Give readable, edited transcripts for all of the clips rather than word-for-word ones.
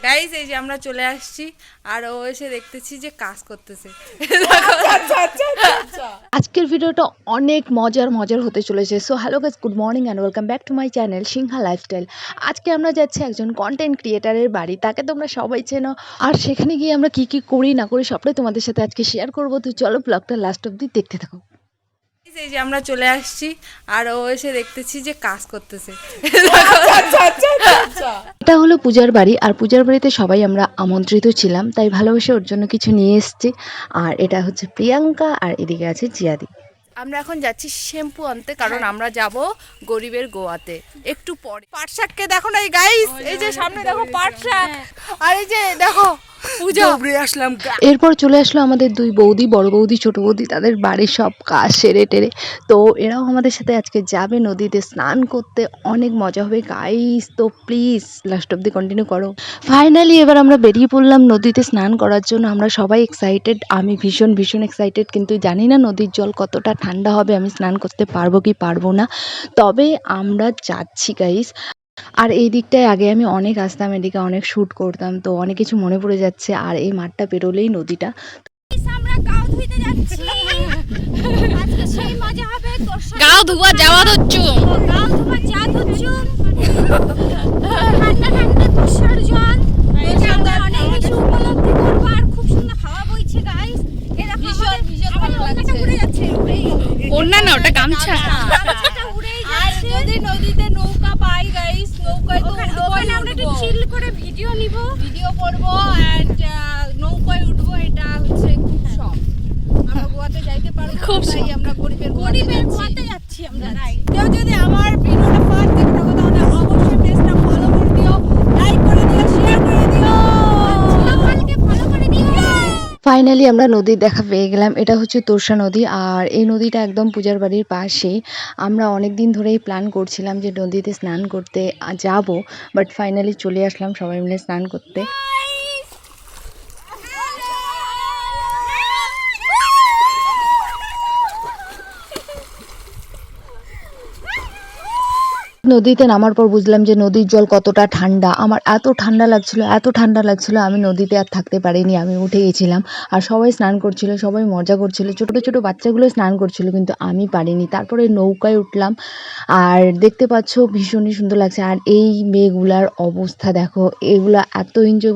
Guys এই যে আমরা চলে আসছি আর ও এসে দেখতেছি যে কাজ করতেছে। আজকের ভিডিওটা অনেক মজার হতে চলেছে। So hello guys, good morning and welcome back to my channel Sinha lifestyle. আজকে আমরা যাচ্ছি একজন কন্টেন্ট ক্রিয়েটারের বাড়ি, তাকে তোমরা সবাই চেনো। আর সেখানে গিয়ে আমরা কি কি করি না করি সবটাই তোমাদের সাথে আজকে শেয়ার করবো। তো চলো ব্লগটা লাস্ট অব্দি দেখতে থাকো। এই যে আমরা চলে আসছি আর ও এসে দেখতেছি যে কাজ করতেছে। এটা হলো পূজার বাড়ি, আর পূজার বাড়িতে সবাই আমরা আমন্ত্রিত ছিলাম, তাই ভালোবেসে ওর জন্য কিছু নিয়ে এসেছি। আর এটা হচ্ছে প্রিয়াঙ্কা, আর এদিকে আছে জিয়াদি। আমরা এখন যাচ্ছি শ্যাম্পু আনতে, কারণ আমরা যাব গরিবের গোয়াতে একটু পরে। পাট শাককে দেখো না গাইস, এই যে সামনে দেখো পাট শাক, আর এই যে দেখো পূজা আসলাম। এরপর চলে আসলো আমাদের দুই বৌদি, বড় বৌদি ছোট বৌদি, তাদের বাড়ির সব কাজ সেরে টেরে। তো এরাও আমাদের সাথে আজকে যাবে নদীতে স্নান করতে, অনেক মজা হবে গাইস। তো প্লিজ লাস্ট অব্দি কন্টিনিউ করো। ফাইনালি এবার আমরা বেরিয়ে পড়লাম নদীতে স্নান করার জন্য। আমরা সবাই এক্সাইটেড, আমি ভীষণ এক্সাইটেড, কিন্তু জানি না নদীর জল কতটা ঠান্ডা হবে, আমি স্নান করতে পারবো কি পারবো না। তবে আমরা যাচ্ছি গাইস। আর এই দিকটায় আগে আমি অনেক আসতাম, এদিকে অনেক শ্যুট করতাম, তো অনেক কিছু মনে পড়ে যাচ্ছে। আর এই মাঠটা পেরোলেই নদীটা। আমরা গাও ধুইতে যাচ্ছি। আজকে সেই মজা হবে। গাও ধোয়া যাওয়া হচ্ছে, গাও ধোয়া যা হচ্ছে। ঠান্ডা তুষার জল। আমরা অনেক কিছু উপলব্ধি করবো, আর খুব সুন্দর হাওয়া বইছে গাইস। এরকম ভীষণ ভালো লাগছে। উড়ে যাচ্ছে, ওড়না না ওটা গামছা। গামছাটা উড়েই যাচ্ছে। আর যদি নদীতে নৌকা পাই গাইস, নৌকায় তো ওখানে আমরা একটু চিল করে ভিডিও করব এন্ড নৌকায় উঠবো। এটা হচ্ছে খুব শখ। আমরা গোয়াতে যাইতে পারবো, খুব তাই আমরা গরিবের গোয়াতে যাচ্ছি আমরা। রাইট। কেউ যদি আমার ভিডিওটা ফার্স্ট দেখে থাকো তাহলে অবশ্যই পেজটা ফলো করে দিও, লাইক করে দিও, শেয়ার করে দিও, কালকে ফলো করে দিও। ফাইনালি আমরা নদীর দেখা পেয়ে গেলাম। এটা হচ্ছে তোরসা নদী, আর এই নদীটা একদম পূজার বাড়ির পাশেই। আমরা অনেক দিন ধরেই প্ল্যান করছিলাম যে নদীতে স্নান করতে যাব, বাট ফাইনালি চলে আসলাম সবাই মিলে স্নান করতে। নদীতে নামার পর বুঝলাম যে নদীর জল কতটা ঠান্ডা। আমার এত ঠান্ডা লাগছিল, আমি নদীতে আর থাকতে পারিনি, আমি উঠে গেছিলাম। আর সবাই স্নান করছিল, সবাই মজা করছিল, ছোট বাচ্চাগুলো স্নান করছিল, কিন্তু আমি পারিনি। তারপরে নৌকায় উঠলাম, আর দেখতে পাচ্ছ ভীষণই সুন্দর লাগছে। আর এই মেয়েগুলার অবস্থা দেখো, এগুলা এত এনজয়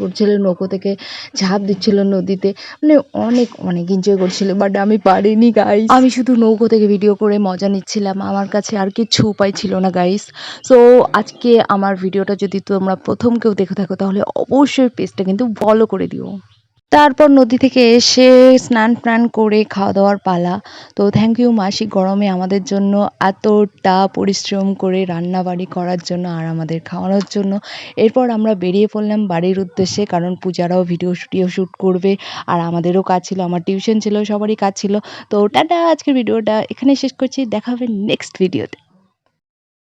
করছিল, নৌকো থেকে ঝাঁপ দিচ্ছিল নদীতে, মানে অনেক এনজয় করছিল, বাট আমি পারিনি গাইস। আমি শুধু নৌকো থেকে ভিডিও করে মজা নিচ্ছিলাম, আমার কাছে আর কিছু উপায় ছিল না গাইস। সো আজকে আমার ভিডিওটা যদি তোমরা প্রথম কেউ দেখে থাকো তাহলে অবশ্যই পেজটা কিন্তু ফলো করে দিও। তারপর নদী থেকে এসে স্নান করে খাওয়া দাওয়ার পালা। তো থ্যাংক ইউ মাসি, গরমে আমাদের জন্য এতটা পরিশ্রম করে রান্না বাড়ি করার জন্য আর আমাদের খাওয়ানোর জন্য। এরপর আমরা বেরিয়ে পড়লাম বাড়ির উদ্দেশ্যে, কারণ পূজারাও ভিডিও শ্যুট করবে, আর আমাদেরও কাজ ছিল, আমার টিউশন ছিল, সবারই কাজ ছিল। তো টাটা, আজকের ভিডিওটা এখানে শেষ করছি, দেখা হবে নেক্সট ভিডিওতে।